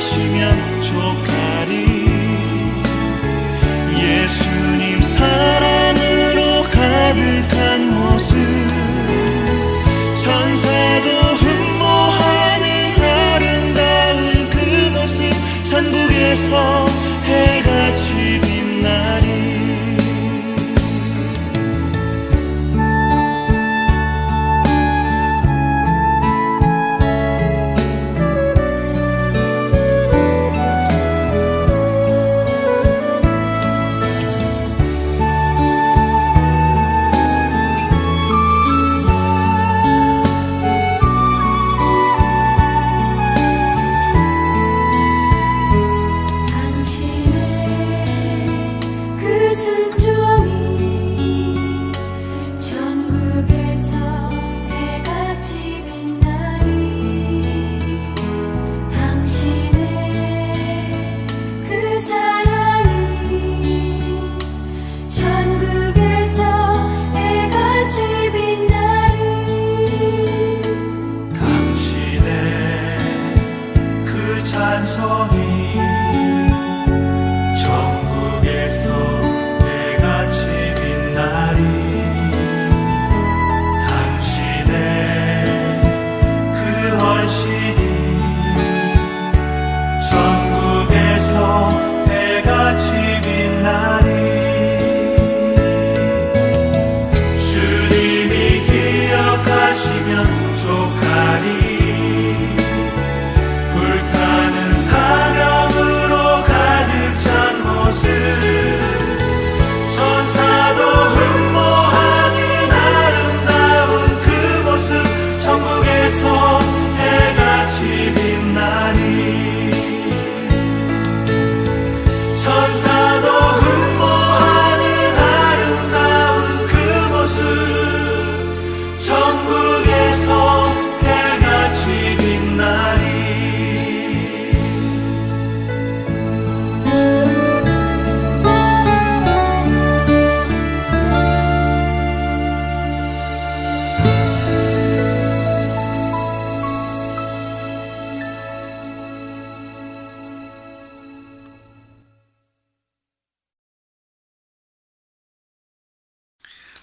기억하시면 족하리. 예수님 사랑으로 가득한 모습, 천사도 흠모하는 아름다운 그 모습, 천국에서 해같이 빛나리.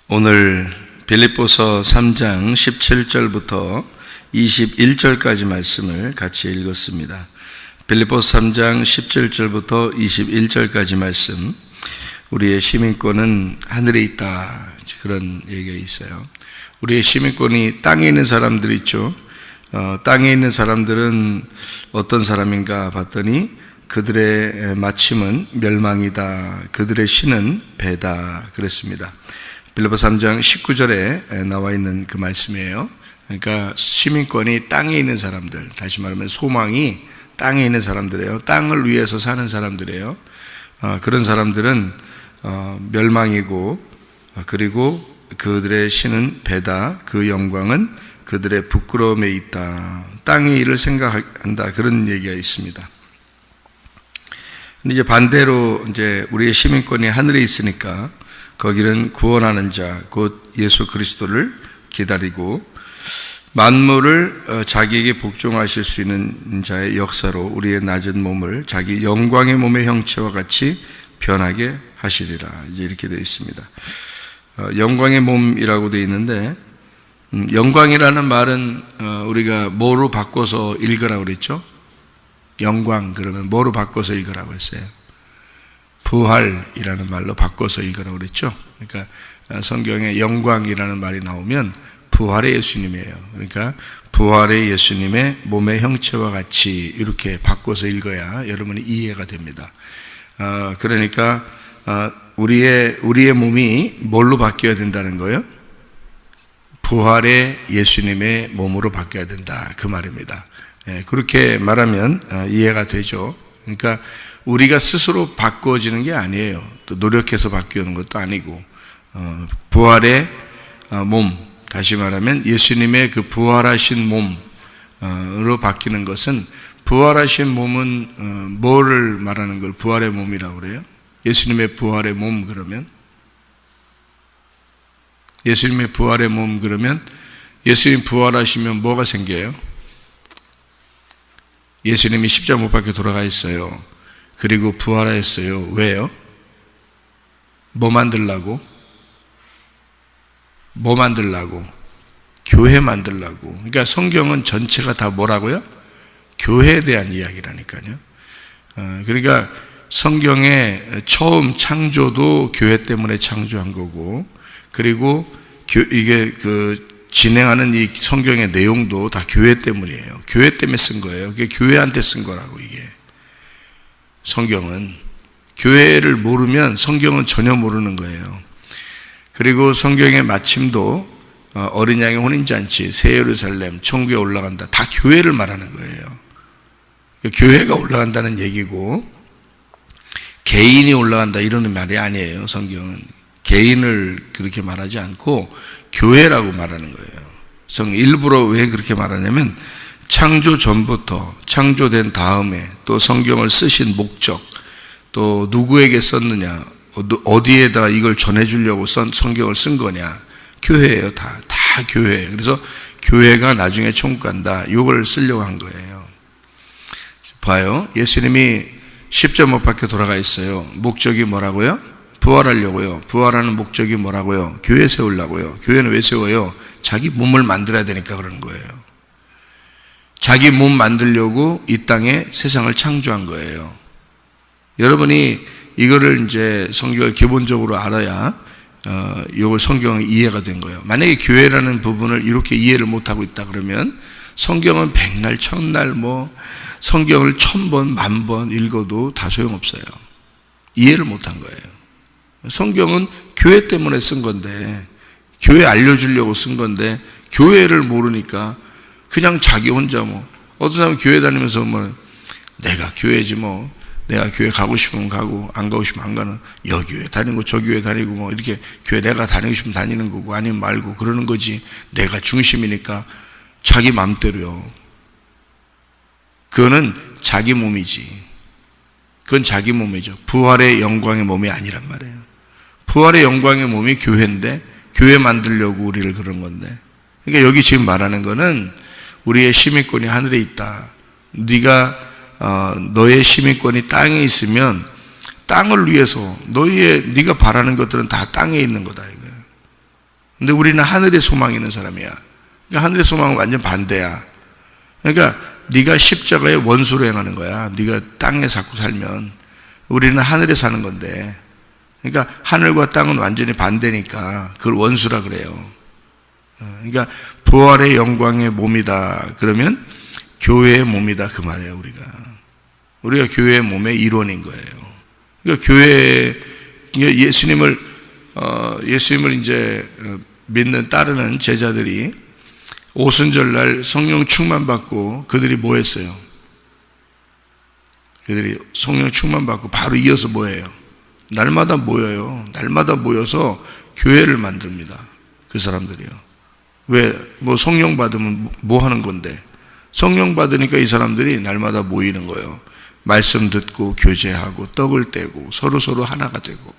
오늘 빌립보서 3장 17절부터 21절까지 말씀을 같이 읽었습니다. 빌립보서 3장 17절부터 21절까지 말씀, 우리의 시민권은 하늘에 있다, 그런 얘기가 있어요. 우리의 시민권이 땅에 있는 사람들 있죠. 땅에 있는 사람들은 어떤 사람인가 봤더니 그들의 마침은 멸망이다, 그들의 신은 배다, 그랬습니다. 빌립보서 3장 19절에 나와 있는 그 말씀이에요. 그러니까 시민권이 땅에 있는 사람들, 다시 말하면 소망이 땅에 있는 사람들이에요. 땅을 위해서 사는 사람들이에요. 그런 사람들은 멸망이고, 그리고 그들의 신은 배다, 그 영광은 그들의 부끄러움에 있다, 땅의 일을 생각한다, 그런 얘기가 있습니다. 근데 이제 반대로 이제 우리의 시민권이 하늘에 있으니까 거기는 구원하는 자, 곧 예수 그리스도를 기다리고 만물을 자기에게 복종하실 수 있는 자의 역사로 우리의 낮은 몸을 자기 영광의 몸의 형체와 같이 변하게 하시리라, 이제 이렇게 되어 있습니다. 영광의 몸이라고 되어 있는데, 영광이라는 말은 우리가 뭐로 바꿔서 읽으라고 그랬죠? 영광 그러면 뭐로 바꿔서 읽으라고 했어요? 부활이라는 말로 바꿔서 읽으라고 그랬죠. 그러니까 성경에 영광이라는 말이 나오면 부활의 예수님이에요. 그러니까 부활의 예수님의 몸의 형체와 같이 이렇게 바꿔서 읽어야 여러분이 이해가 됩니다. 그러니까 우리의 몸이 뭘로 바뀌어야 된다는 거예요? 부활의 예수님의 몸으로 바뀌어야 된다, 그 말입니다. 그렇게 말하면 이해가 되죠. 그러니까 우리가 스스로 바꾸어지는 게 아니에요. 또 노력해서 바뀌는 것도 아니고, 부활의 몸, 다시 말하면 예수님의 그 부활하신 몸으로 바뀌는 것은, 부활하신 몸은 뭐를 말하는 걸 부활의 몸이라고 그래요? 예수님의 부활의 몸 그러면? 예수님의 부활의 몸 그러면 예수님 부활하시면 뭐가 생겨요? 예수님이 십자가 못 박혀 돌아가 있어요. 그리고 부활하였어요. 왜요? 뭐 만들라고? 뭐 만들라고? 교회 만들라고. 그러니까 성경은 전체가 다 뭐라고요? 교회에 대한 이야기라니까요. 그러니까 성경의 처음 창조도 교회 때문에 창조한 거고, 그리고 이게 진행하는 이 성경의 내용도 다 교회 때문이에요. 교회 때문에 쓴 거예요. 그게 교회한테 쓴 거라고. 이게 성경은 교회를 모르면 성경은 전혀 모르는 거예요. 그리고 성경의 마침도 어린 양의 혼인잔치, 새 예루살렘, 천국에 올라간다, 다 교회를 말하는 거예요. 교회가 올라간다는 얘기고, 개인이 올라간다 이러는 말이 아니에요. 성경은 개인을 그렇게 말하지 않고 교회라고 말하는 거예요. 일부러 왜 그렇게 말하냐면, 창조 전부터, 창조된 다음에, 또 성경을 쓰신 목적, 또 누구에게 썼느냐, 어디에다 이걸 전해주려고 성경을 쓴 거냐, 교회예요. 다 교회예요. 그래서 교회가 나중에 천국 간다, 이걸 쓰려고 한 거예요. 봐요. 예수님이 십자가 못 박혀 돌아가 있어요. 목적이 뭐라고요? 부활하려고요. 부활하는 목적이 뭐라고요? 교회 세우려고요. 교회는 왜 세워요? 자기 몸을 만들어야 되니까 그러는 거예요. 자기 몸 만들려고 이 땅에 세상을 창조한 거예요. 여러분이 이거를 이제 성경을 기본적으로 알아야 이걸 성경의 이해가 된 거예요. 만약에 교회라는 부분을 이렇게 이해를 못하고 있다 그러면 성경은 백날 천날 성경을 1000번, 10,000번 읽어도 다 소용없어요. 이해를 못한 거예요. 성경은 교회 때문에 쓴 건데, 교회 알려주려고 쓴 건데, 교회를 모르니까 그냥 자기 혼자 어떤 사람은 교회 다니면서 내가 교회지 내가 교회 가고 싶으면 가고 안 가고 싶으면 안 가는, 여기 교회 다니고 저 교회 다니고 이렇게 교회 내가 다니고 싶으면 다니는 거고 아니면 말고 그러는 거지, 내가 중심이니까 자기 맘대로요. 그거는 자기 몸이지. 그건 자기 몸이죠. 부활의 영광의 몸이 아니란 말이에요. 부활의 영광의 몸이 교회인데, 교회 만들려고 우리를 그런 건데, 그러니까 여기 지금 말하는 거는 우리의 시민권이 하늘에 있다. 너의 시민권이 땅에 있으면 땅을 위해서 네가 바라는 것들은 다 땅에 있는 거다 이거야. 근데 우리는 하늘에 소망이 있는 사람이야. 그러니까 하늘의 소망은 완전 반대야. 그러니까 네가 십자가의 원수로 행하는 거야. 네가 땅에 자꾸 살면. 우리는 하늘에 사는 건데, 그러니까 하늘과 땅은 완전히 반대니까 그걸 원수라 그래요. 그러니까 부활의 영광의 몸이다 그러면 교회의 몸이다 그 말이에요. 우리가 교회의 몸의 일원인 거예요. 그러니까 예수님을 이제 믿는 따르는 제자들이 오순절날 성령 충만 받고 그들이 뭐 했어요? 그들이 성령 충만 받고 바로 이어서 뭐 해요? 날마다 모여요. 날마다 모여서 교회를 만듭니다. 그 사람들이요. 왜? 성령 받으면 뭐 하는 건데? 성령 받으니까 이 사람들이 날마다 모이는 거예요. 말씀 듣고 교제하고 떡을 떼고 서로 하나가 되고,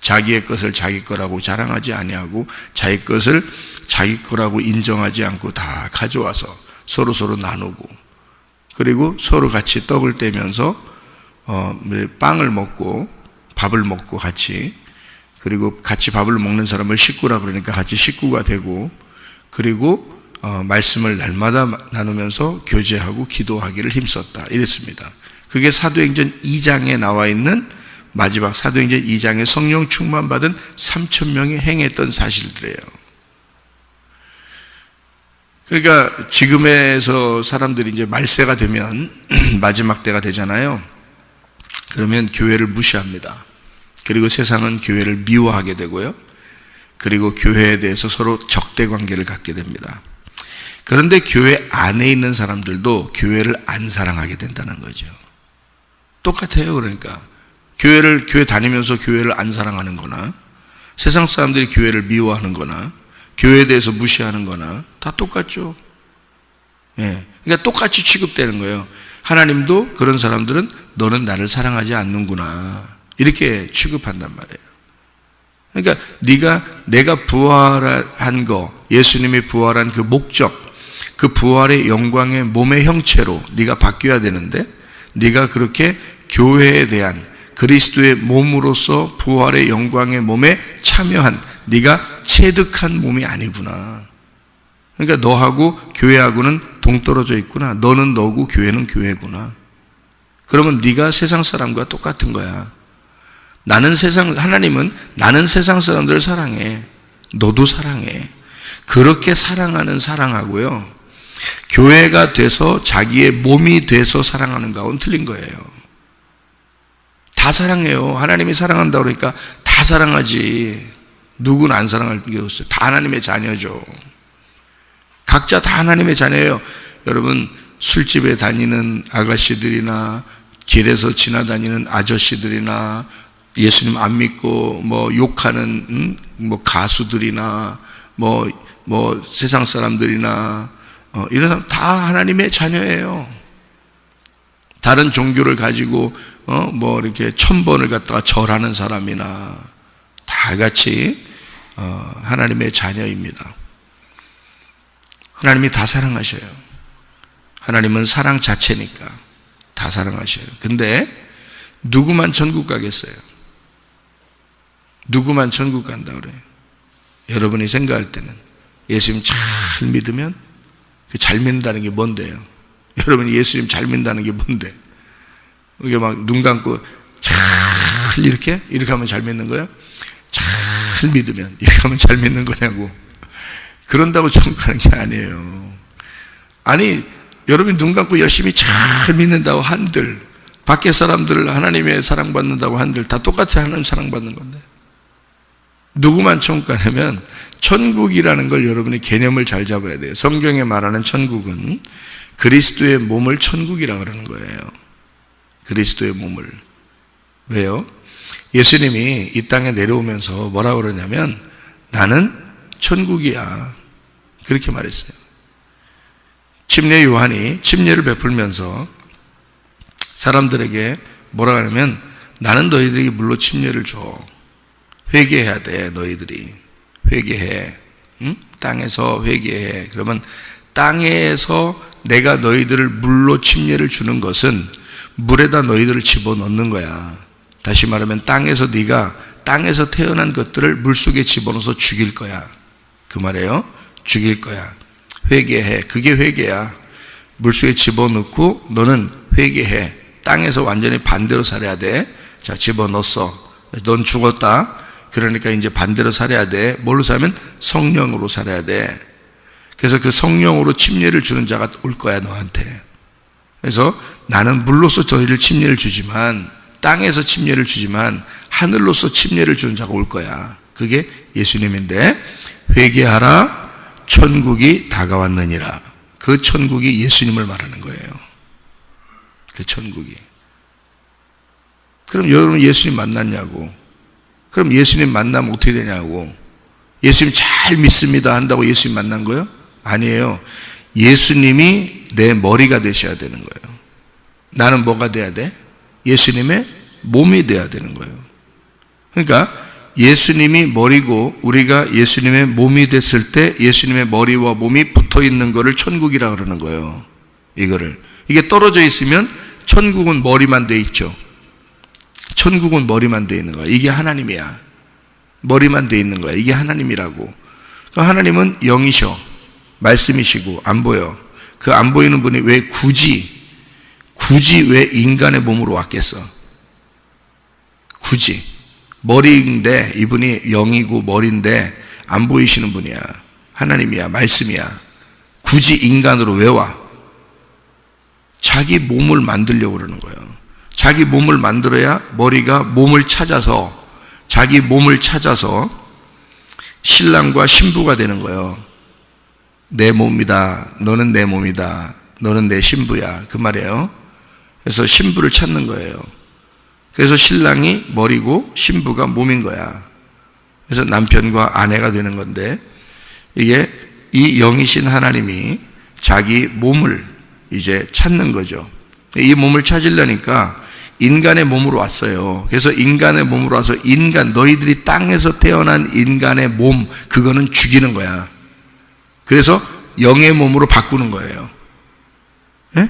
자기의 것을 자기 거라고 자랑하지 아니하고 자기 것을 자기 거라고 인정하지 않고 다 가져와서 서로 나누고, 그리고 서로 같이 떡을 떼면서 빵을 먹고 밥을 먹고 같이, 그리고 같이 밥을 먹는 사람을 식구라 그러니까 같이 식구가 되고, 그리고 말씀을 날마다 나누면서 교제하고 기도하기를 힘썼다 이랬습니다. 그게 사도행전 2장에 나와 있는, 마지막 사도행전 2장에 성령 충만 받은 3,000명이 행했던 사실들이에요. 그러니까 지금에서 사람들이 이제 말세가 되면 마지막 때가 되잖아요. 그러면 교회를 무시합니다. 그리고 세상은 교회를 미워하게 되고요. 그리고 교회에 대해서 서로 적대 관계를 갖게 됩니다. 그런데 교회 안에 있는 사람들도 교회를 안 사랑하게 된다는 거죠. 똑같아요. 그러니까 교회 다니면서 교회를 안 사랑하는 거나, 세상 사람들이 교회를 미워하는 거나, 교회에 대해서 무시하는 거나 다 똑같죠. 그러니까 똑같이 취급되는 거예요. 하나님도 그런 사람들은 너는 나를 사랑하지 않는구나 이렇게 취급한단 말이에요. 그러니까 내가 부활한 거, 예수님이 부활한 그 목적, 그 부활의 영광의 몸의 형체로 네가 바뀌어야 되는데 네가 그렇게 교회에 대한 그리스도의 몸으로서 부활의 영광의 몸에 참여한 네가 체득한 몸이 아니구나. 그러니까 너하고 교회하고는 동떨어져 있구나. 너는 너고 교회는 교회구나. 그러면 네가 세상 사람과 똑같은 거야. 하나님은 나는 세상 사람들을 사랑해. 너도 사랑해. 그렇게 사랑하는 사랑하고요, 교회가 돼서 자기의 몸이 돼서 사랑하는 거하고는 틀린 거예요. 다 사랑해요. 하나님이 사랑한다고 그러니까 다 사랑하지. 누구는 안 사랑할 게 없어요. 다 하나님의 자녀죠. 각자 다 하나님의 자녀예요. 여러분, 술집에 다니는 아가씨들이나 길에서 지나다니는 아저씨들이나 예수님 안 믿고 욕하는 가수들이나 세상 사람들이나 이런 사람 다 하나님의 자녀예요. 다른 종교를 가지고 이렇게 1000번을 갖다가 절하는 사람이나 다 같이 하나님의 자녀입니다. 하나님이 다 사랑하셔요. 하나님은 사랑 자체니까 다 사랑하셔요. 근데 누구만 천국 가겠어요? 누구만 천국 간다 그래요? 여러분이 생각할 때는 예수님 잘 믿으면, 그 잘 믿는다는 게 뭔데요? 여러분이 예수님 잘 믿는다는 게 뭔데? 이게 막 눈 감고 잘 이렇게 하면 잘 믿는 거예요? 잘 믿으면 이렇게 하면 잘 믿는 거냐고. 그런다고 천국 가는 게 아니에요. 아니, 여러분이 눈 감고 열심히 잘 믿는다고 한들, 밖에 사람들을 하나님의 사랑받는다고 한들 다 똑같이 하나님 사랑받는 건데, 누구만 천국 가냐면, 천국이라는 걸 여러분이 개념을 잘 잡아야 돼요. 성경에 말하는 천국은 그리스도의 몸을 천국이라고 그러는 거예요. 그리스도의 몸을. 왜요? 예수님이 이 땅에 내려오면서 뭐라고 그러냐면, 나는 천국이야. 그렇게 말했어요. 침례 요한이 침례를 베풀면서 사람들에게 뭐라고 하냐면, 나는 너희들에게 물로 침례를 줘. 회개해야 돼. 너희들이 회개해. 응? 땅에서 회개해. 그러면 땅에서 내가 너희들을 물로 침례를 주는 것은 물에다 너희들을 집어넣는 거야. 다시 말하면 땅에서 네가 땅에서 태어난 것들을 물속에 집어넣어서 죽일 거야. 그 말이에요. 죽일 거야. 회개해. 그게 회개야. 물속에 집어넣고 너는 회개해. 땅에서 완전히 반대로 살아야 돼. 자, 집어넣었어. 넌 죽었다. 그러니까 이제 반대로 살아야 돼. 뭘로 살면? 성령으로 살아야 돼. 그래서 그 성령으로 침례를 주는 자가 올 거야, 너한테. 그래서 나는 물로서 저희를 침례를 주지만, 땅에서 침례를 주지만 하늘로서 침례를 주는 자가 올 거야. 그게 예수님인데, 회개하라, 천국이 다가왔느니라. 그 천국이 예수님을 말하는 거예요. 그 천국이. 그럼 여러분 예수님 만났냐고. 그럼 예수님 만나면 어떻게 되냐고. 예수님 잘 믿습니다 한다고 예수님 만난 거예요? 아니에요. 예수님이 내 머리가 되셔야 되는 거예요. 나는 뭐가 돼야 돼? 예수님의 몸이 돼야 되는 거예요. 그러니까 예수님이 머리고 우리가 예수님의 몸이 됐을 때 예수님의 머리와 몸이 붙어 있는 거를 천국이라고 그러는 거예요. 이게 떨어져 있으면 천국은 머리만 돼 있죠. 천국은 머리만 돼 있는 거야. 이게 하나님이야. 머리만 돼 있는 거야. 이게 하나님이라고. 그러니까 하나님은 영이셔. 말씀이시고 안 보여. 그 안 보이는 분이 왜 굳이 왜 인간의 몸으로 왔겠어? 굳이. 머리인데 이분이 영이고 머리인데 안 보이시는 분이야. 하나님이야. 말씀이야. 굳이 인간으로 왜 와? 자기 몸을 만들려고 그러는 거예요. 자기 몸을 만들어야 머리가 몸을 찾아서 자기 몸을 찾아서 신랑과 신부가 되는 거예요. 내 몸이다. 너는 내 몸이다. 너는 내 신부야. 그 말이에요. 그래서 신부를 찾는 거예요. 그래서 신랑이 머리고 신부가 몸인 거야. 그래서 남편과 아내가 되는 건데, 이게 이 영이신 하나님이 자기 몸을 이제 찾는 거죠. 이 몸을 찾으려니까 인간의 몸으로 왔어요. 그래서 인간의 몸으로 와서 너희들이 땅에서 태어난 인간의 몸, 그거는 죽이는 거야. 그래서 영의 몸으로 바꾸는 거예요. 예?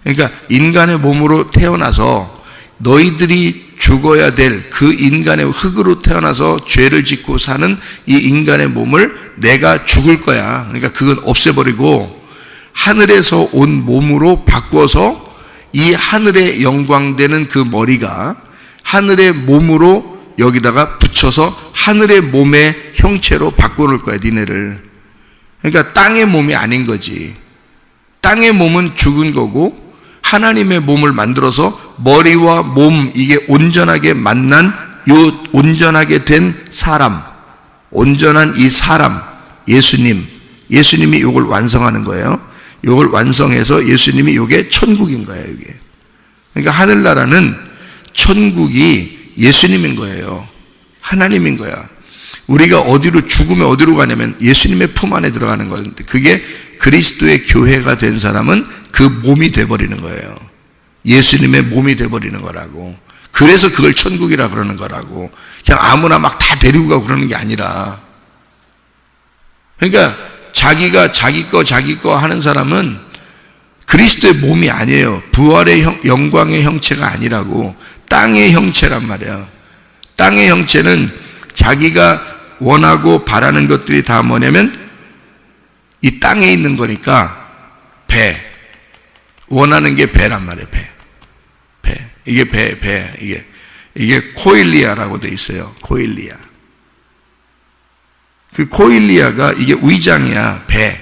그러니까 인간의 몸으로 태어나서 너희들이 죽어야 될 그 인간의 흙으로 태어나서 죄를 짓고 사는 이 인간의 몸을 내가 죽을 거야. 그러니까 그건 없애버리고 하늘에서 온 몸으로 바꿔서 이 하늘의 영광되는 그 머리가 하늘의 몸으로 여기다가 붙여서 하늘의 몸의 형체로 바꿔놓을 거야, 니네를. 그러니까 땅의 몸이 아닌 거지. 땅의 몸은 죽은 거고 하나님의 몸을 만들어서 머리와 몸, 이게 온전하게 만난 요 온전하게 된 사람, 온전한 이 사람, 예수님이 요걸 완성하는 거예요. 요걸 완성해서 예수님이 요게 천국인 거예요, 이게. 그러니까 하늘나라는 천국이 예수님인 거예요. 하나님인 거야. 우리가 어디로 죽으면 어디로 가냐면 예수님의 품 안에 들어가는 건데, 그게 그리스도의 교회가 된 사람은 그 몸이 돼버리는 거예요. 예수님의 몸이 돼버리는 거라고. 그래서 그걸 천국이라 그러는 거라고. 그냥 아무나 막 다 데리고 가고 그러는 게 아니라. 그러니까 자기가 자기 거 하는 사람은 그리스도의 몸이 아니에요. 부활의 영광의 형체가 아니라고. 땅의 형체란 말이야. 땅의 형체는 자기가 원하고 바라는 것들이 다 뭐냐면 이 땅에 있는 거니까 배. 원하는 게 배란 말이에요. 배. 이게 배. 이게 코일리아라고 돼 있어요. 코일리아. 그 코일리아가 이게 위장이야. 배.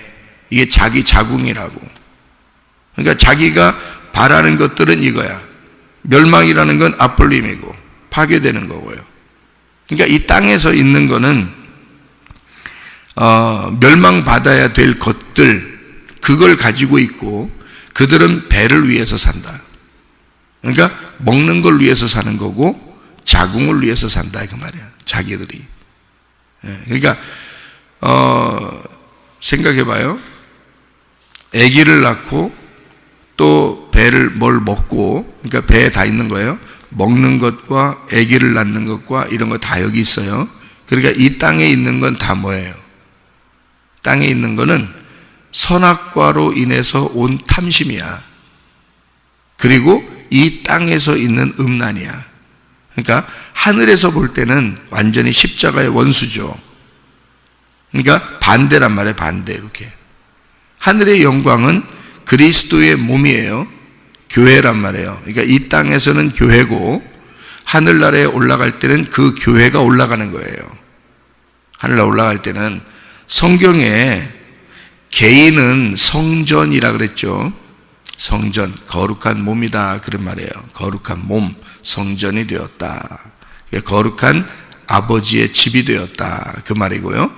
이게 자기 자궁이라고. 그러니까 자기가 바라는 것들은 이거야. 멸망이라는 건 아폴림이고 파괴되는 거고요. 그러니까 이 땅에서 있는 거는 멸망받아야 될 것들, 그걸 가지고 있고 그들은 배를 위해서 산다. 그러니까 먹는 걸 위해서 사는 거고 자궁을 위해서 산다, 그 말이야. 자기들이. 그러니까 생각해봐요. 아기를 낳고 또 배를 뭘 먹고, 그러니까 배에 다 있는 거예요. 먹는 것과 아기를 낳는 것과 이런 거 다 여기 있어요. 그러니까 이 땅에 있는 건 다 뭐예요? 땅에 있는 거는 선악과로 인해서 온 탐심이야. 그리고 이 땅에서 있는 음란이야. 그러니까 하늘에서 볼 때는 완전히 십자가의 원수죠. 그러니까 반대란 말이에요. 반대. 이렇게 하늘의 영광은 그리스도의 몸이에요. 교회란 말이에요. 그러니까 이 땅에서는 교회고 하늘나라에 올라갈 때는 그 교회가 올라가는 거예요. 하늘나라 올라갈 때는 성경에 개인은 성전이라 그랬죠. 성전, 거룩한 몸이다, 그런 말이에요. 거룩한 몸, 성전이 되었다. 거룩한 아버지의 집이 되었다, 그 말이고요.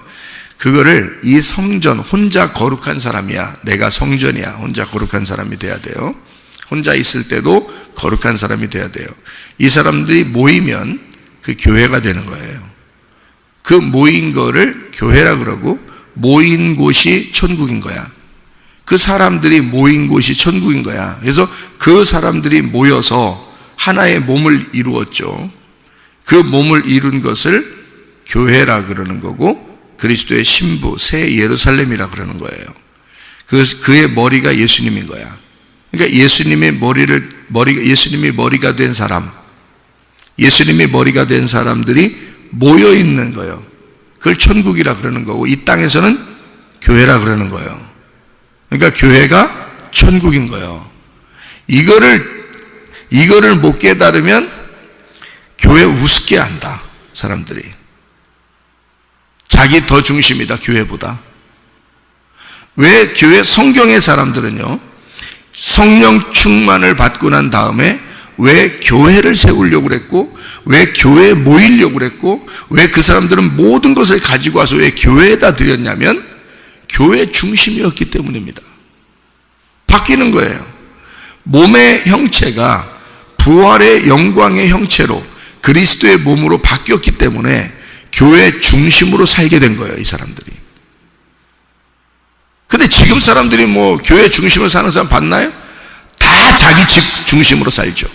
그거를 이 성전, 혼자 거룩한 사람이야. 내가 성전이야. 혼자 거룩한 사람이 돼야 돼요. 혼자 있을 때도 거룩한 사람이 돼야 돼요. 이 사람들이 모이면 그 교회가 되는 거예요. 그 모인 거를 교회라 그러고, 모인 곳이 천국인 거야. 그 사람들이 모인 곳이 천국인 거야. 그래서 그 사람들이 모여서 하나의 몸을 이루었죠. 그 몸을 이룬 것을 교회라 그러는 거고, 그리스도의 신부, 새 예루살렘이라 그러는 거예요. 그의 머리가 예수님인 거야. 그러니까 예수님이 머리가 된 사람, 예수님이 머리가 된 사람들이 모여 있는 거예요. 그걸 천국이라 그러는 거고, 이 땅에서는 교회라 그러는 거예요. 그러니까 교회가 천국인 거예요. 이거를 못 깨달으면 교회 우습게 한다, 사람들이. 자기 더 중심이다, 교회보다. 왜 교회, 성경의 사람들은요, 성령 충만을 받고 난 다음에 왜 교회를 세우려고 그랬고, 왜 교회에 모이려고 그랬고, 왜 그 사람들은 모든 것을 가지고 와서 왜 교회에다 드렸냐면 교회 중심이었기 때문입니다. 바뀌는 거예요. 몸의 형체가 부활의 영광의 형체로 그리스도의 몸으로 바뀌었기 때문에 교회 중심으로 살게 된 거예요, 이 사람들이. 근데 지금 사람들이 뭐 교회 중심으로 사는 사람 봤나요? 다 자기 집 중심으로 살죠.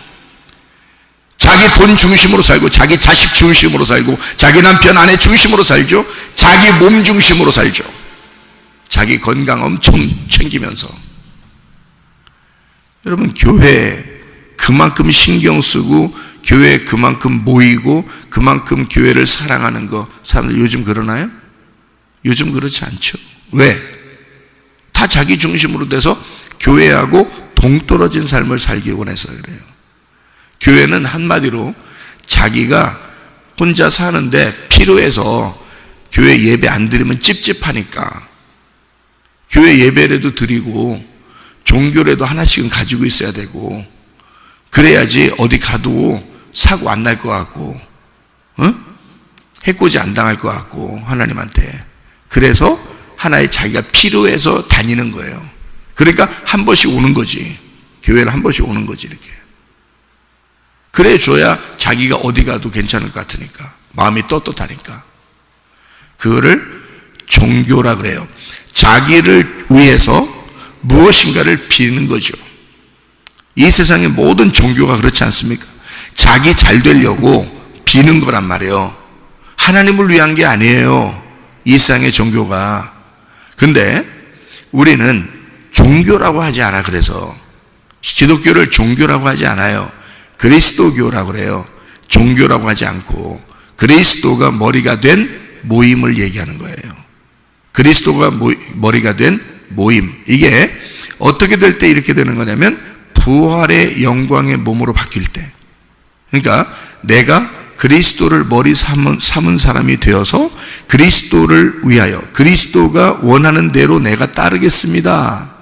자기 돈 중심으로 살고, 자기 자식 중심으로 살고, 자기 남편 아내 중심으로 살죠. 자기 몸 중심으로 살죠. 자기 건강 엄청 챙기면서. 여러분, 교회 그만큼 신경 쓰고 교회 그만큼 모이고 그만큼 교회를 사랑하는 거 사람들 요즘 그러나요? 요즘 그렇지 않죠. 왜? 다 자기 중심으로 돼서 교회하고 동떨어진 삶을 살기 원해서 그래요. 교회는 한마디로 자기가 혼자 사는데 필요해서 교회 예배 안 드리면 찝찝하니까 교회 예배라도 드리고 종교라도 하나씩은 가지고 있어야 되고 그래야지 어디 가도 사고 안 날 것 같고 해코지 안 당할 것 같고 하나님한테. 그래서 하나의 자기가 필요해서 다니는 거예요. 그러니까 한 번씩 오는 거지. 교회를 한 번씩 오는 거지 이렇게. 그래 줘야 자기가 어디 가도 괜찮을 것 같으니까 마음이 떳떳하니까. 그거를 종교라 그래요. 자기를 위해서 무엇인가를 비는 거죠. 이 세상의 모든 종교가 그렇지 않습니까? 자기 잘 되려고 비는 거란 말이에요. 하나님을 위한 게 아니에요, 이 세상의 종교가. 근데 우리는 종교라고 하지 않아. 그래서 기독교를 종교라고 하지 않아요. 그리스도교라고 그래요. 종교라고 하지 않고 그리스도가 머리가 된 모임을 얘기하는 거예요. 그리스도가 머리가 된 모임. 이게 어떻게 될 때 이렇게 되는 거냐면 부활의 영광의 몸으로 바뀔 때. 그러니까 내가 그리스도를 머리 삼은 사람이 되어서 그리스도를 위하여 그리스도가 원하는 대로 내가 따르겠습니다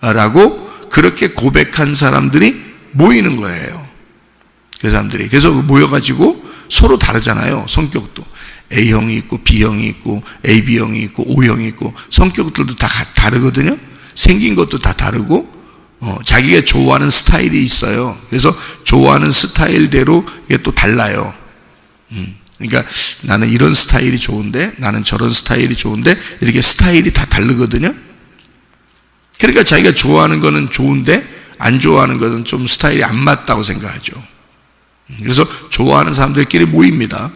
라고 그렇게 고백한 사람들이 모이는 거예요. 그 사람들이. 그래서 모여가지고 서로 다르잖아요. 성격도 A형이 있고 B형이 있고 AB형이 있고 O형이 있고 성격들도 다 다르거든요. 생긴 것도 다 다르고 자기가 좋아하는 스타일이 있어요. 그래서 좋아하는 스타일대로 이게 또 달라요. 그러니까 나는 이런 스타일이 좋은데 나는 저런 스타일이 좋은데 이렇게 스타일이 다 다르거든요. 그러니까 자기가 좋아하는 거는 좋은데 안 좋아하는 거는 좀 스타일이 안 맞다고 생각하죠. 그래서 좋아하는 사람들끼리 모입니다.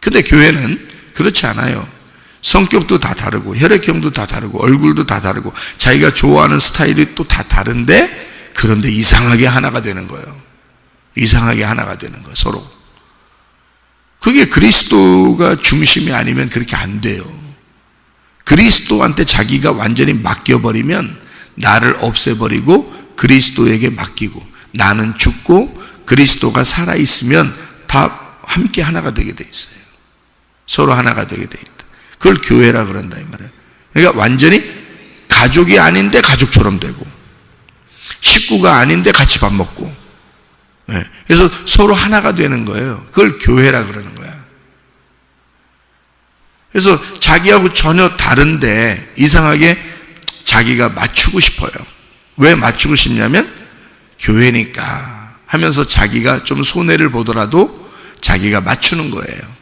근데 교회는 그렇지 않아요. 성격도 다 다르고 혈액형도 다 다르고 얼굴도 다 다르고 자기가 좋아하는 스타일이 또 다 다른데 그런데 이상하게 하나가 되는 거예요. 이상하게 하나가 되는 거예요, 서로. 그게 그리스도가 중심이 아니면 그렇게 안 돼요. 그리스도한테 자기가 완전히 맡겨버리면 나를 없애버리고 그리스도에게 맡기고 나는 죽고 그리스도가 살아있으면 다 함께 하나가 되게 돼 있어요. 서로 하나가 되게 돼 있다. 그걸 교회라 그런다 이 말이에요. 그러니까 완전히 가족이 아닌데 가족처럼 되고 식구가 아닌데 같이 밥 먹고 그래서 서로 하나가 되는 거예요. 그걸 교회라 그러는 거야. 그래서 자기하고 전혀 다른데 이상하게 자기가 맞추고 싶어요. 왜 맞추고 싶냐면 교회니까 하면서 자기가 좀 손해를 보더라도 자기가 맞추는 거예요.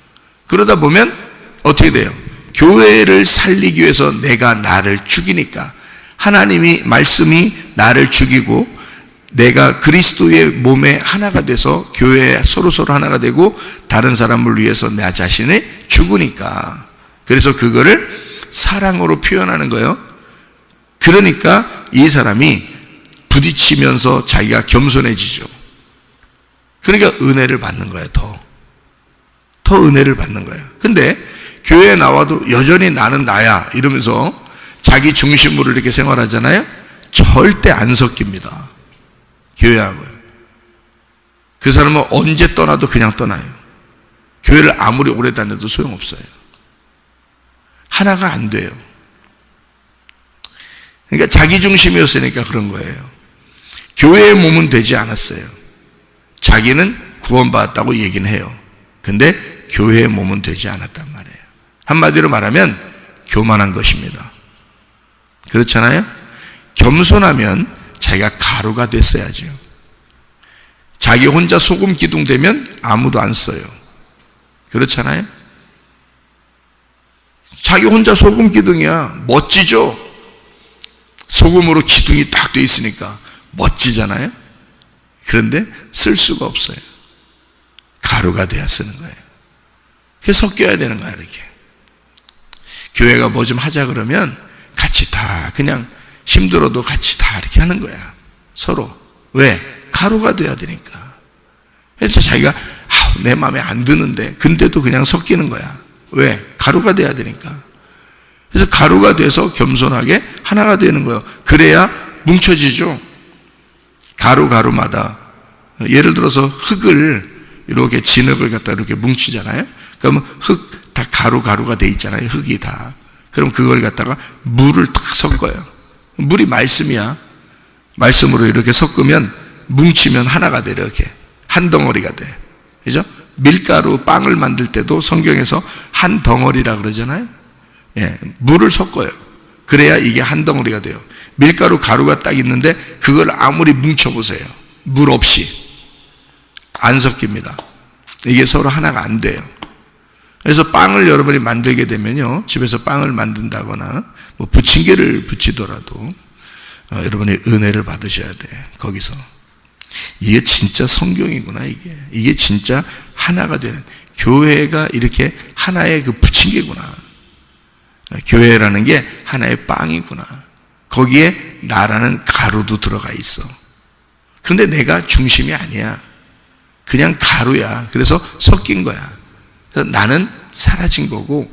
그러다 보면 어떻게 돼요? 교회를 살리기 위해서 내가 나를 죽이니까 하나님이 말씀이 나를 죽이고 내가 그리스도의 몸에 하나가 돼서 교회에 서로 하나가 되고 다른 사람을 위해서 내 자신을 죽으니까 그래서 그거를 사랑으로 표현하는 거예요. 그러니까 이 사람이 부딪히면서 자기가 겸손해지죠. 그러니까 은혜를 받는 거예요. 더 은혜를 받는 거예요. 근데 교회에 나와도 여전히 나는 나야 이러면서 자기 중심으로 이렇게 생활하잖아요. 절대 안 섞입니다. 교회하고요. 그 사람은 언제 떠나도 그냥 떠나요. 교회를 아무리 오래 다녀도 소용없어요. 하나가 안 돼요. 그러니까 자기 중심이었으니까 그런 거예요. 교회의 몸은 되지 않았어요. 자기는 구원받았다고 얘기는 해요. 근데 교회의 몸은 되지 않았단 말이에요. 한마디로 말하면 교만한 것입니다. 그렇잖아요? 겸손하면 자기가 가루가 됐어야죠. 자기 혼자 소금 기둥 되면 아무도 안 써요. 그렇잖아요? 자기 혼자 소금 기둥이야. 멋지죠? 소금으로 기둥이 딱 돼 있으니까 멋지잖아요? 그런데 쓸 수가 없어요. 가루가 돼야 쓰는 거예요. 그래서 섞여야 되는 거야, 이렇게. 교회가 뭐 좀 하자 그러면 같이 다 그냥 힘들어도 같이 다 이렇게 하는 거야. 서로. 왜? 가루가 돼야 되니까. 그래서 자기가 내 마음에 안 드는데 근데도 그냥 섞이는 거야. 왜? 가루가 돼야 되니까. 그래서 가루가 돼서 겸손하게 하나가 되는 거예요. 그래야 뭉쳐지죠. 가루마다 예를 들어서 흙을 이렇게 진흙을 갖다 이렇게 뭉치잖아요. 그러면 흙 다 가루가 돼 있잖아요. 흙이 다. 그럼 그걸 갖다가 물을 딱 섞어요. 물이 말씀이야. 말씀으로 이렇게 섞으면 뭉치면 하나가 돼. 이렇게 한 덩어리가 돼. 그죠? 밀가루 빵을 만들 때도 성경에서 한 덩어리라 그러잖아요. 예, 물을 섞어요. 그래야 이게 한 덩어리가 돼요. 밀가루 가루가 딱 있는데 그걸 아무리 뭉쳐보세요. 물 없이 안 섞입니다. 이게 서로 하나가 안 돼요. 그래서 빵을 여러분이 만들게 되면요, 집에서 빵을 만든다거나 뭐 부침개를 부치더라도 여러분이 은혜를 받으셔야 돼. 거기서 이게 진짜 성경이구나. 이게 진짜 하나가 되는, 교회가 이렇게 하나의 그 부침개구나. 교회라는 게 하나의 빵이구나. 거기에 나라는 가루도 들어가 있어. 근데 내가 중심이 아니야. 그냥 가루야. 그래서 섞인 거야. 그래서 나는 사라진 거고,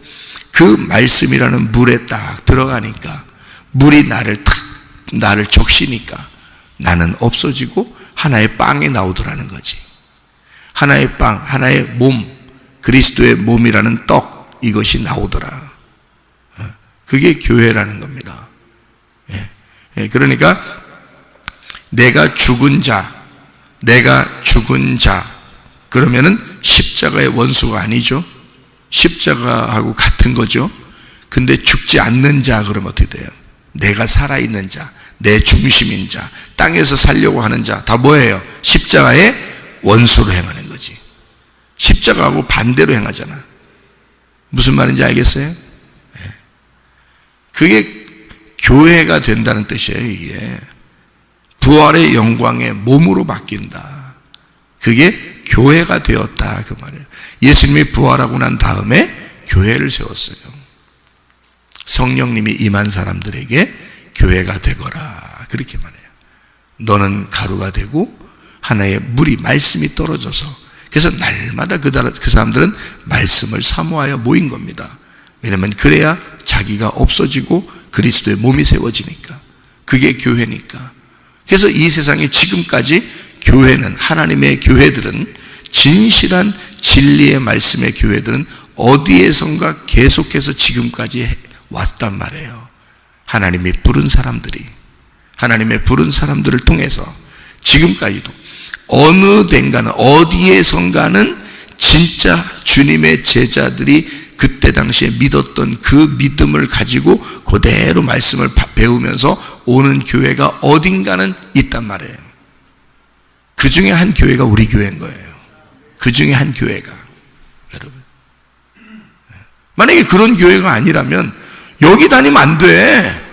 그 말씀이라는 물에 딱 들어가니까 물이 나를 적시니까 나는 없어지고 하나의 빵이 나오더라는 거지. 하나의 빵, 하나의 몸, 그리스도의 몸이라는 떡, 이것이 나오더라. 그게 교회라는 겁니다. 그러니까 내가 죽은 자, 그러면은 십자가의 원수가 아니죠. 십자가하고 같은 거죠. 근데 죽지 않는 자 그러면 어떻게 돼요? 내가 살아있는 자, 내 중심인 자, 땅에서 살려고 하는 자, 다 뭐예요? 십자가의 원수로 행하는 거지. 십자가하고 반대로 행하잖아. 무슨 말인지 알겠어요? 그게 교회가 된다는 뜻이에요. 이게 부활의 영광의 몸으로 바뀐다. 그게 교회가 되었다, 그 말이에요. 예수님이 부활하고 난 다음에 교회를 세웠어요. 성령님이 임한 사람들에게 교회가 되거라, 그렇게 말해요. 너는 가루가 되고 하나의 물이, 말씀이 떨어져서, 그래서 날마다 그 사람들은 말씀을 사모하여 모인 겁니다. 왜냐하면 그래야 자기가 없어지고 그리스도의 몸이 세워지니까. 그게 교회니까. 그래서 이 세상에 지금까지 교회는, 하나님의 교회들은, 진실한 진리의 말씀의 교회들은 어디에선가 계속해서 지금까지 왔단 말이에요. 하나님이 부른 사람들이, 하나님의 부른 사람들을 통해서 지금까지도 어느 덴가는, 어디에선가는 진짜 주님의 제자들이 그때 당시에 믿었던 그 믿음을 가지고 그대로 말씀을 배우면서 오는 교회가 어딘가는 있단 말이에요. 그 중에 한 교회가 우리 교회인 거예요. 그 중에 한 교회가. 여러분, 만약에 그런 교회가 아니라면 여기 다니면 안 돼.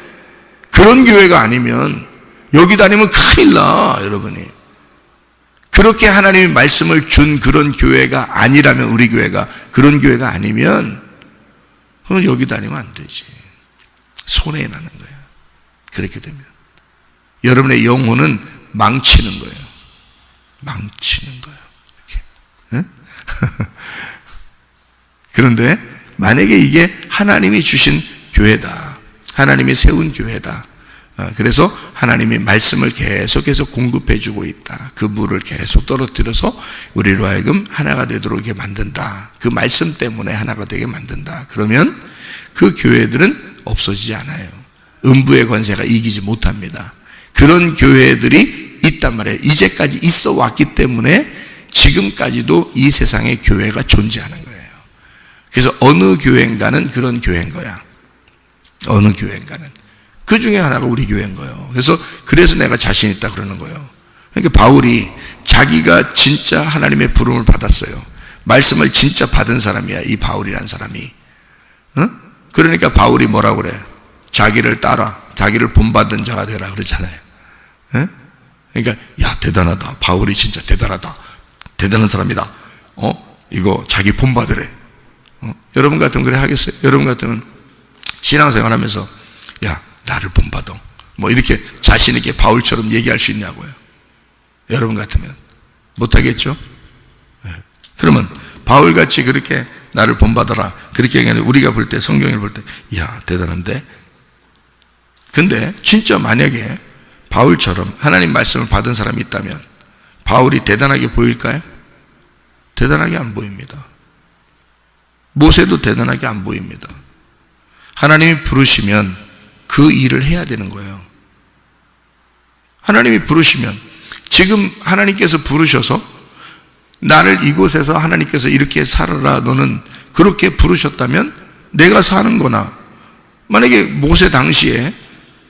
그런 교회가 아니면 여기 다니면 큰일 나, 여러분이. 그렇게 하나님의 말씀을 준 그런 교회가 아니라면, 우리 교회가 그런 교회가 아니면 그럼 여기 다니면 안 되지. 손해 나는 거예요. 그렇게 되면 여러분의 영혼은 망치는 거예요. 망치는 거예요. 이렇게. 응? 그런데 만약에 이게 하나님이 주신 교회다, 하나님이 세운 교회다, 그래서 하나님이 말씀을 계속해서 공급해 주고 있다, 그 물을 계속 떨어뜨려서 우리로 하여금 하나가 되도록 이렇게 만든다, 그 말씀 때문에 하나가 되게 만든다, 그러면 그 교회들은 없어지지 않아요. 음부의 권세가 이기지 못합니다. 그런 교회들이 있단 말이에요. 이제까지 있어 왔기 때문에 지금까지도 이 세상에 교회가 존재하는 거예요. 그래서 어느 교회인가는 그런 교회인 거야. 어느 교회인가는. 그 중에 하나가 우리 교회인 거예요. 그래서 내가 자신 있다 그러는 거예요. 그러니까 바울이 자기가 진짜 하나님의 부름을 받았어요. 말씀을 진짜 받은 사람이야, 이 바울이라는 사람이. 그러니까 바울이 뭐라고 그래? 자기를 따라, 자기를 본받은 자가 되라 그러잖아요. 그러니까 야, 대단하다. 바울이 진짜 대단하다. 대단한 사람이다. 이거 자기 본받으래. 여러분 같으면 그래 하겠어요? 여러분 같으면 신앙생활 하면서 야, 나를 본받아. 뭐 이렇게 자신 있게 바울처럼 얘기할 수 있냐고요. 여러분 같으면 못하겠죠? 그러면 바울같이 그렇게 나를 본받아라 그렇게 얘기하는 우리가 볼 때, 성경을 볼 때, 이야 대단한데. 근데 진짜 만약에 바울처럼 하나님 말씀을 받은 사람이 있다면 바울이 대단하게 보일까요? 대단하게 안 보입니다. 모세도 대단하게 안 보입니다. 하나님이 부르시면 그 일을 해야 되는 거예요. 하나님이 부르시면, 지금 하나님께서 부르셔서 나를 이곳에서 하나님께서 이렇게 살아라, 너는 그렇게 부르셨다면 내가 사는 거나, 만약에 모세 당시에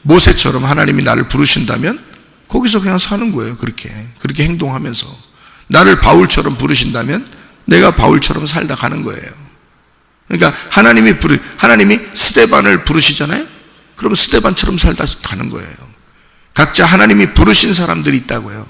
모세처럼 하나님이 나를 부르신다면 거기서 그냥 사는 거예요. 그렇게 행동하면서. 나를 바울처럼 부르신다면 내가 바울처럼 살다 가는 거예요. 그러니까 하나님이 스데반을 부르시잖아요. 그럼 스데반처럼 살다 가는 거예요. 각자 하나님이 부르신 사람들이 있다고요.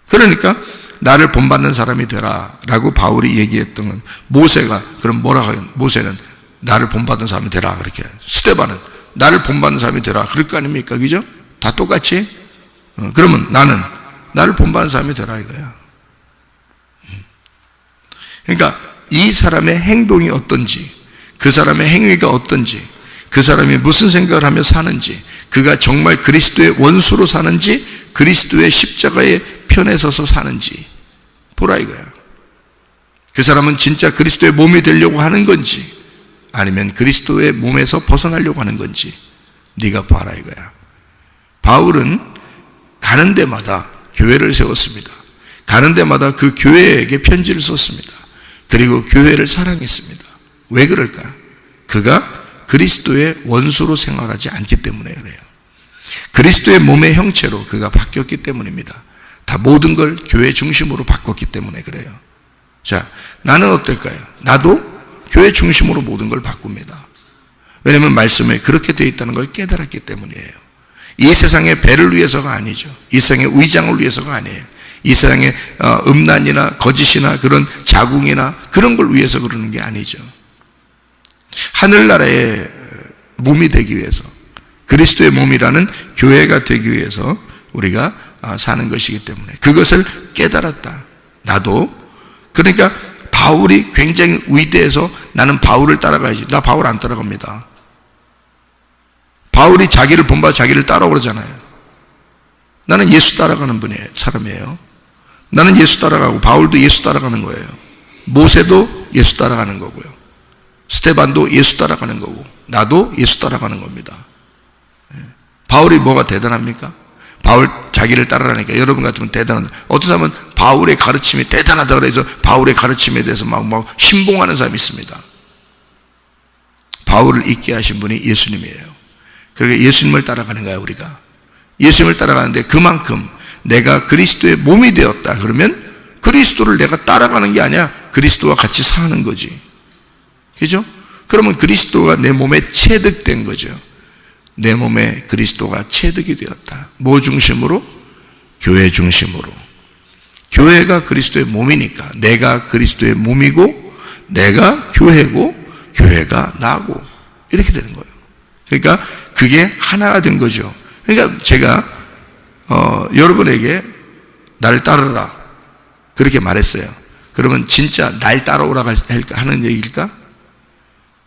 그러니까 나를 본받는 사람이 되라 라고 바울이 얘기했던 건, 모세가 그럼 뭐라고 해요? 모세는 나를 본받는 사람이 되라, 그렇게. 스데반은 나를 본받는 사람이 되라, 그럴 거 아닙니까? 그죠? 다 똑같이. 그러면 나는 나를 본받는 사람이 되라 이거야. 그러니까 이 사람의 행동이 어떤지, 그 사람의 행위가 어떤지, 그 사람이 무슨 생각을 하며 사는지, 그가 정말 그리스도의 원수로 사는지, 그리스도의 십자가의 편에 서서 사는지 보라 이거야. 그 사람은 진짜 그리스도의 몸이 되려고 하는 건지, 아니면 그리스도의 몸에서 벗어나려고 하는 건지 네가 봐라 이거야. 바울은 가는 데마다 교회를 세웠습니다. 가는 데마다 그 교회에게 편지를 썼습니다. 그리고 교회를 사랑했습니다. 왜 그럴까? 그가 그리스도의 원수로 생활하지 않기 때문에 그래요. 그리스도의 몸의 형체로 그가 바뀌었기 때문입니다. 다 모든 걸 교회 중심으로 바꿨기 때문에 그래요. 자, 나는 어떨까요? 나도 교회 중심으로 모든 걸 바꿉니다. 왜냐하면 말씀에 그렇게 되어 있다는 걸 깨달았기 때문이에요. 이 세상의 배를 위해서가 아니죠. 이 세상의 위장을 위해서가 아니에요. 이 세상의 음란이나 거짓이나 그런 자궁이나 그런 걸 위해서 그러는 게 아니죠. 하늘나라의 몸이 되기 위해서, 그리스도의 몸이라는 교회가 되기 위해서 우리가 사는 것이기 때문에 그것을 깨달았다. 나도. 그러니까 바울이 굉장히 위대해서 나는 바울을 따라가야지. 나 바울 안 따라갑니다. 바울이 자기를 본받아 자기를 따라오잖아요. 나는 예수 따라가는 사람이에요. 나는 예수 따라가고, 바울도 예수 따라가는 거예요. 모세도 예수 따라가는 거고요. 스데반도 예수 따라가는 거고, 나도 예수 따라가는 겁니다. 바울이 뭐가 대단합니까? 바울 자기를 따라가니까 여러분 같으면 대단하다. 어떤 사람은 바울의 가르침이 대단하다 그래서 바울의 가르침에 대해서 막 신봉하는 사람이 있습니다. 바울을 있게 하신 분이 예수님이에요. 그러니까 예수님을 따라가는 거야 우리가. 예수님을 따라가는데 그만큼 내가 그리스도의 몸이 되었다 그러면 그리스도를 내가 따라가는 게 아니야, 그리스도와 같이 사는 거지. 그죠? 그러면 그리스도가 내 몸에 체득된 거죠. 내 몸에 그리스도가 체득이 되었다. 뭐 중심으로? 교회 중심으로. 교회가 그리스도의 몸이니까 내가 그리스도의 몸이고, 내가 교회고, 교회가 나고, 이렇게 되는 거예요. 그러니까 그게 하나가 된 거죠. 그러니까 제가 여러분에게 나를 따르라 그렇게 말했어요. 그러면 진짜 날 따라오라 하는 얘기일까?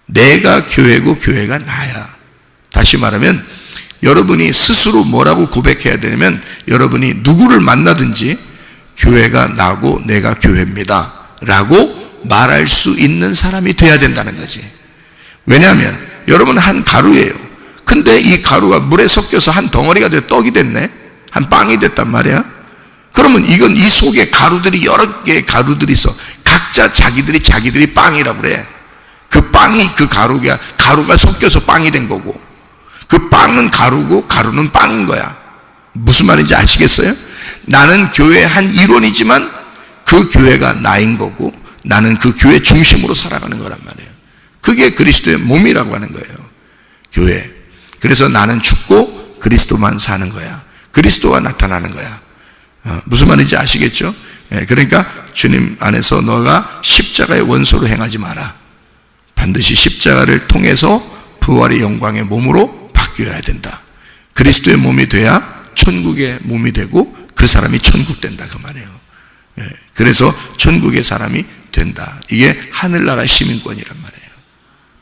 내가 교회고 교회가 나야. 다시 말하면 여러분이 스스로 뭐라고 고백해야 되냐면, 여러분이 누구를 만나든지 교회가 나고 내가 교회입니다 라고 말할 수 있는 사람이 돼야 된다는 거지. 왜냐하면 여러분은 한 가루예요. 근데 이 가루가 물에 섞여서 한 덩어리가 돼 떡이 됐네, 한 빵이 됐단 말이야. 그러면 이건 이 속에 가루들이 여러 개의 가루들이 있어. 각자 자기들이 빵이라고 그래. 그 빵이 그 가루가 섞여서 빵이 된 거고, 그 빵은 가루고 가루는 빵인 거야. 무슨 말인지 아시겠어요? 나는 교회의 한 일원이지만 그 교회가 나인 거고, 나는 그 교회 중심으로 살아가는 거란 말이에요. 그게 그리스도의 몸이라고 하는 거예요, 교회. 그래서 나는 죽고 그리스도만 사는 거야. 그리스도가 나타나는 거야. 무슨 말인지 아시겠죠? 그러니까 주님 안에서 너가 십자가의 원수로 행하지 마라. 반드시 십자가를 통해서 부활의 영광의 몸으로 바뀌어야 바뀌어야 된다. 그리스도의 몸이 돼야 천국의 몸이 되고 그 사람이 천국 된다 그 말이에요. 그래서 천국의 사람이 된다. 이게 하늘나라 시민권이란 말이에요.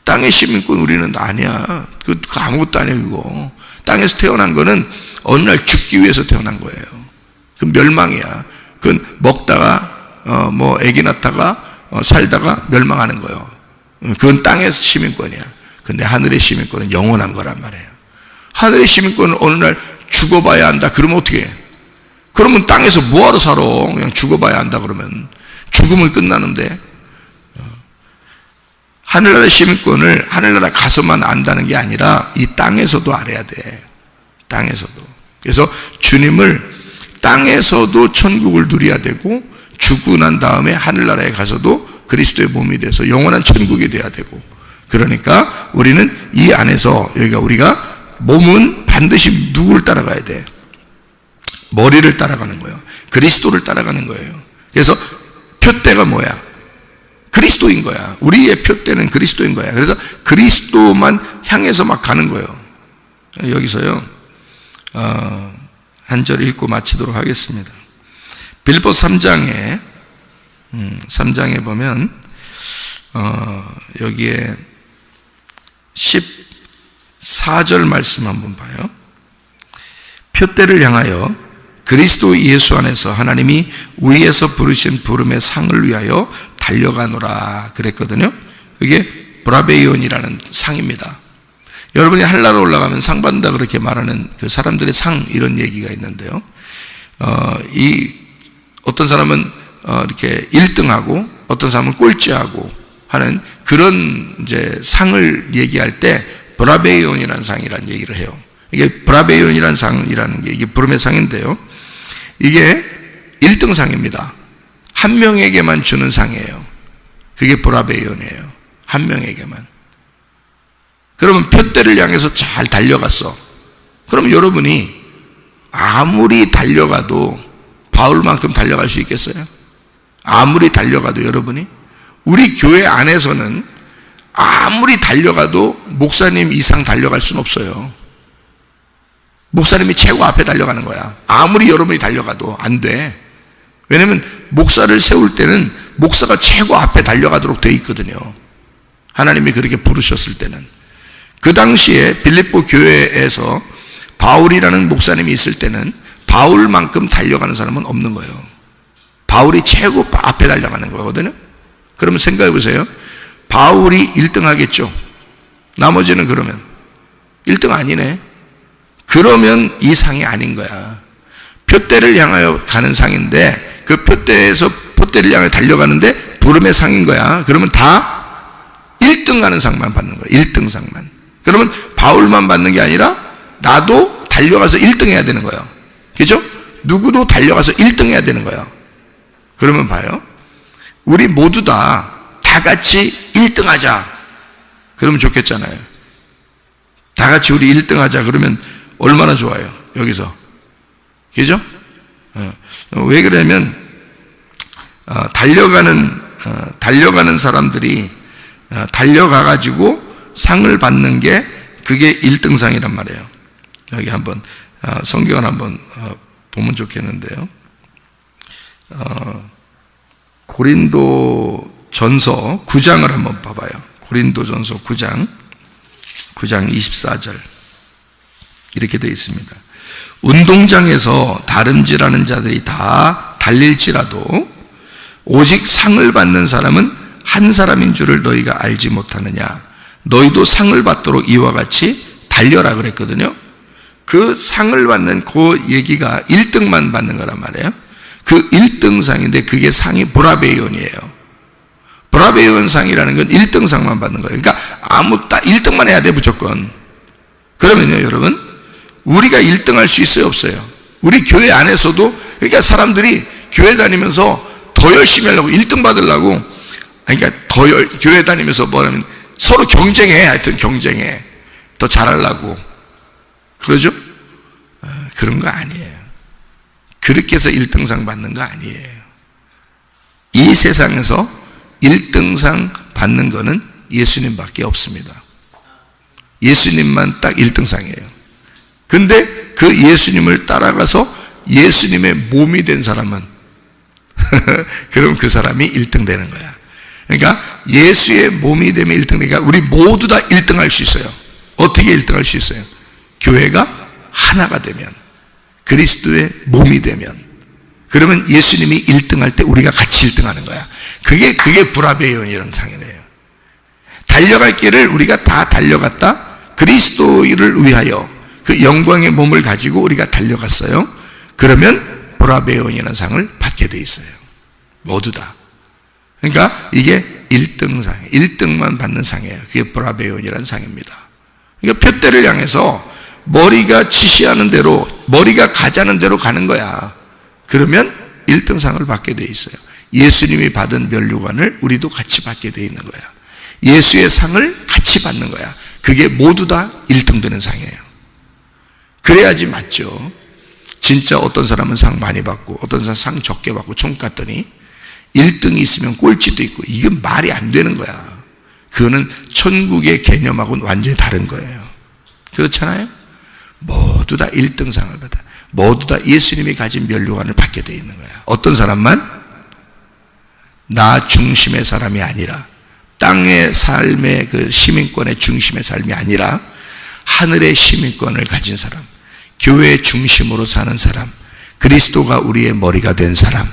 땅의 시민권 우리는 아니야. 그 아무것도 아니야 그거. 땅에서 태어난 거는 어느 날 죽기 위해서 태어난 거예요. 그 멸망이야. 그건 먹다가 애기 낳다가 살다가 멸망하는 거예요. 그건 땅에서 시민권이야. 근데 하늘의 시민권은 영원한 거란 말이에요. 하늘의 시민권은 어느 날 죽어봐야 한다. 그러면 어떻게 해? 그러면 땅에서 뭐하러 살아? 그냥 죽어봐야 한다 그러면 죽으면 끝나는데, 하늘나라 시민권을 하늘나라 가서만 안다는 게 아니라 이 땅에서도 알아야 돼. 땅에서도. 그래서 주님을 땅에서도 천국을 누려야 되고 죽고 난 다음에 하늘나라에 가서도 그리스도의 몸이 돼서 영원한 천국이 돼야 되고, 그러니까 우리는 이 안에서 우리가 몸은 반드시 누구를 따라가야 돼? 머리를 따라가는 거예요. 그리스도를 따라가는 거예요. 그래서 표대가 뭐야? 그리스도인 거야. 우리의 표대는 그리스도인 거야. 그래서 그리스도만 향해서 막 가는 거예요. 여기서요 한 절 읽고 마치도록 하겠습니다. 빌립보서 3장에 보면 여기에 14절 말씀 한번 봐요. 표대를 향하여 그리스도 예수 안에서 하나님이 위에서 부르신 부름의 상을 위하여 달려가노라 그랬거든요. 그게 브라베이온이라는 상입니다. 여러분이 하늘나라 올라가면 상 받는다 그렇게 말하는 그 사람들의 상, 이런 얘기가 있는데요. 어떤 사람은 이렇게 1등하고 어떤 사람은 꼴찌하고 하는 그런 이제 상을 얘기할 때 브라베이온이라는 상이라는 얘기를 해요. 이게 브라베이온이라는 상이라는 게 이게 부름의 상인데요. 이게 1등 상입니다. 한 명에게만 주는 상이에요. 그게 브라베이온이에요. 한 명에게만. 그러면 표대를 향해서 잘 달려갔어. 그럼 여러분이 아무리 달려가도 바울만큼 달려갈 수 있겠어요? 아무리 달려가도 여러분이, 우리 교회 안에서는 아무리 달려가도 목사님 이상 달려갈 수는 없어요. 목사님이 최고 앞에 달려가는 거야. 아무리 여러분이 달려가도 안 돼. 왜냐하면 목사를 세울 때는 목사가 최고 앞에 달려가도록 돼 있거든요. 하나님이 그렇게 부르셨을 때는. 그 당시에 빌립보 교회에서 바울이라는 목사님이 있을 때는 바울만큼 달려가는 사람은 없는 거예요. 바울이 최고 앞에 달려가는 거거든요. 그러면 생각해 보세요. 바울이 1등 하겠죠. 나머지는 그러면 1등 아니네. 그러면 이 상이 아닌 거야. 표대를 향하여 가는 상인데 그 표대를 향해 달려가는데 부름의 상인 거야. 그러면 다 1등 가는 상만 받는 거야. 1등 상만. 그러면 바울만 받는 게 아니라 나도 달려가서 1등 해야 되는 거예요. 그죠? 누구도 달려가서 1등 해야 되는 거예요. 그러면 봐요. 우리 모두 다 같이 1등 하자. 그러면 좋겠잖아요. 다 같이 우리 1등 하자. 그러면 얼마나 좋아요. 여기서. 그죠? 왜 그러냐면 달려가는 사람들이 달려가가지고 상을 받는 게 그게 1등상이란 말이에요. 여기 한번 성경을 한번 보면 좋겠는데요. 고린도전서 9장을 한번 봐봐요. 고린도전서 9장 24절 이렇게 되어 있습니다. 운동장에서 다름질하는 자들이 다 달릴지라도 오직 상을 받는 사람은 한 사람인 줄을 너희가 알지 못하느냐. 너희도 상을 받도록 이와 같이 달려라 그랬거든요. 그 상을 받는 그 얘기가 1등만 받는 거란 말이에요. 그 1등상인데 그게 상이 브라베이온이에요. 브라베이온 상이라는 건 1등상만 받는 거예요. 그러니까 딱 1등만 해야 돼 무조건. 그러면요 여러분, 우리가 1등 할 수 있어요 없어요? 우리 교회 안에서도, 그러니까 사람들이 교회 다니면서 더 열심히 하려고 1등 받으려고, 그러니까 교회 다니면서 뭐냐면 서로 경쟁해. 하여튼 경쟁해. 더 잘하려고 그러죠? 그런 거 아니에요. 그렇게 해서 1등상 받는 거 아니에요. 이 세상에서 1등상 받는 거는 예수님밖에 없습니다. 예수님만 딱 1등상이에요. 근데 그 예수님을 따라가서 예수님의 몸이 된 사람은 그럼 그 사람이 1등 되는 거야. 그러니까 예수의 몸이 되면 1등 되니까 우리 모두 다 1등 할 수 있어요. 어떻게 1등 할 수 있어요? 교회가 하나가 되면, 그리스도의 몸이 되면, 그러면 예수님이 1등 할 때 우리가 같이 1등 하는 거야. 그게 브라베온이라는 상이래요. 달려갈 길을 우리가 다 달려갔다. 그리스도를 위하여 그 영광의 몸을 가지고 우리가 달려갔어요. 그러면 브라베온이라는 상을 받게 돼 있어요. 모두 다. 그러니까 이게 1등 상, 1등만 받는 상이에요. 그게 브라베온이라는 상입니다. 그러니까 표대를 향해서 머리가 지시하는 대로, 머리가 가자는 대로 가는 거야. 그러면 1등 상을 받게 돼 있어요. 예수님이 받은 면류관을 우리도 같이 받게 돼 있는 거야. 예수의 상을 같이 받는 거야. 그게 모두 다 1등 되는 상이에요. 그래야지 맞죠. 진짜 어떤 사람은 상 많이 받고 어떤 사람은 상 적게 받고 총 갔더니 1등이 있으면 꼴찌도 있고, 이건 말이 안 되는 거야. 그거는 천국의 개념하고는 완전히 다른 거예요. 그렇잖아요? 모두 다 1등 상을 받아. 모두 다 예수님이 가진 면류관을 받게 되어 있는 거야. 어떤 사람만? 나 중심의 사람이 아니라, 땅의 삶의 그 시민권의 중심의 삶이 아니라 하늘의 시민권을 가진 사람, 교회 중심으로 사는 사람, 그리스도가 우리의 머리가 된 사람,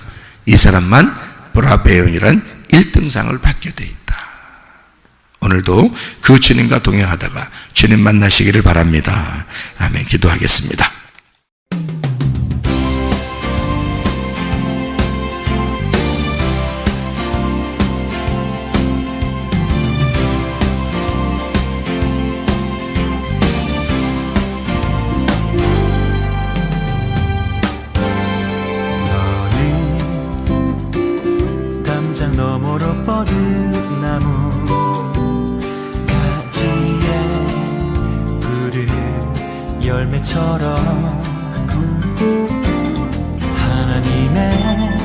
이 사람만 브라베온이란 1등상을 받게 돼 있다. 오늘도 그 주님과 동행하다가 주님 만나시기를 바랍니다. 아멘. 기도하겠습니다. 너머로 뻗은 나무 가지에 푸른 열매처럼 하나님의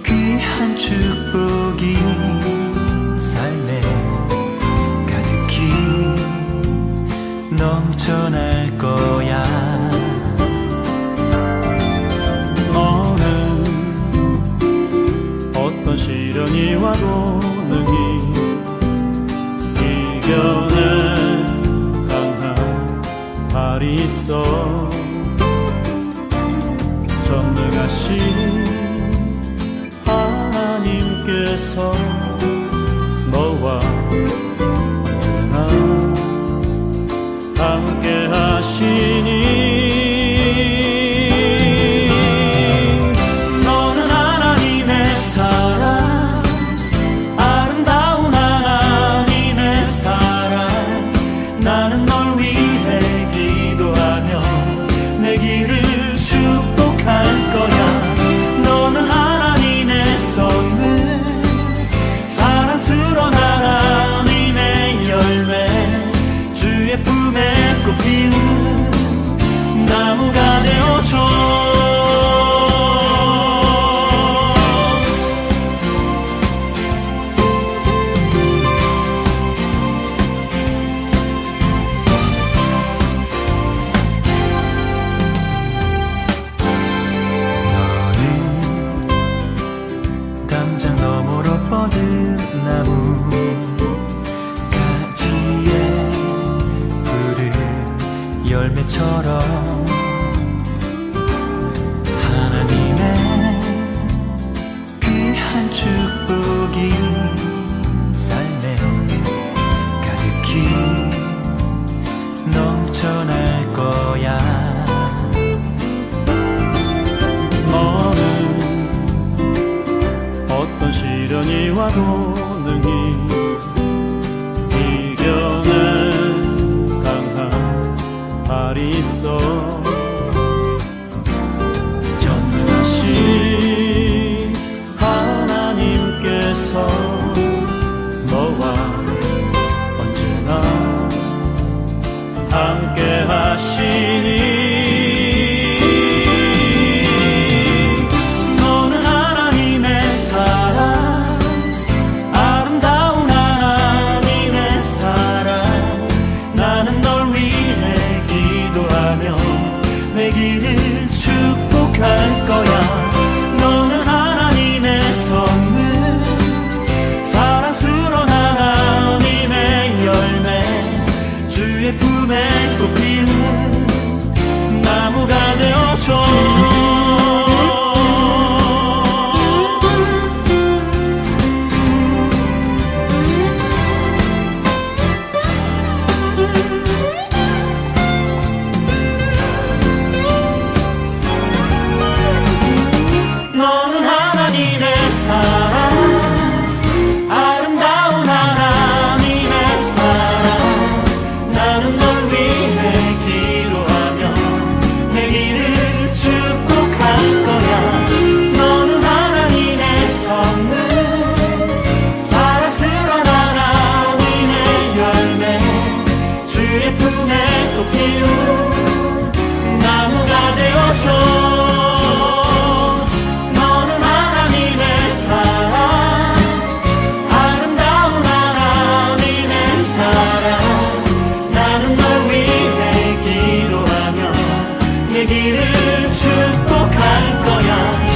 귀한 축복이 삶에 가득히 넘쳐날 거야. 어떤 시련이 와도 능히 이겨낼 강한 발이 있어. 전능하신 하나님께서 너와 언제나 함께 하시니 나무가 되어줘. 너는 담장 너머로 뻗은 나무 가지에 푸른 열매처럼 하나님의 귀한 축복이 삶에 가득히 넘쳐날 거야. 너는 어떤 시련이 와도 능히 이겨낼 강한 발이 있어. 전능하신 하나님께서 너와 언제나 함께 하시니 너는 하나님의 사랑, 축복할 거야. 너는 하나님의 선물, 사랑스러운 하나님의 열매, 주의 품에 꽃 피는 나무가 되어줘. 길을 축복할 거야.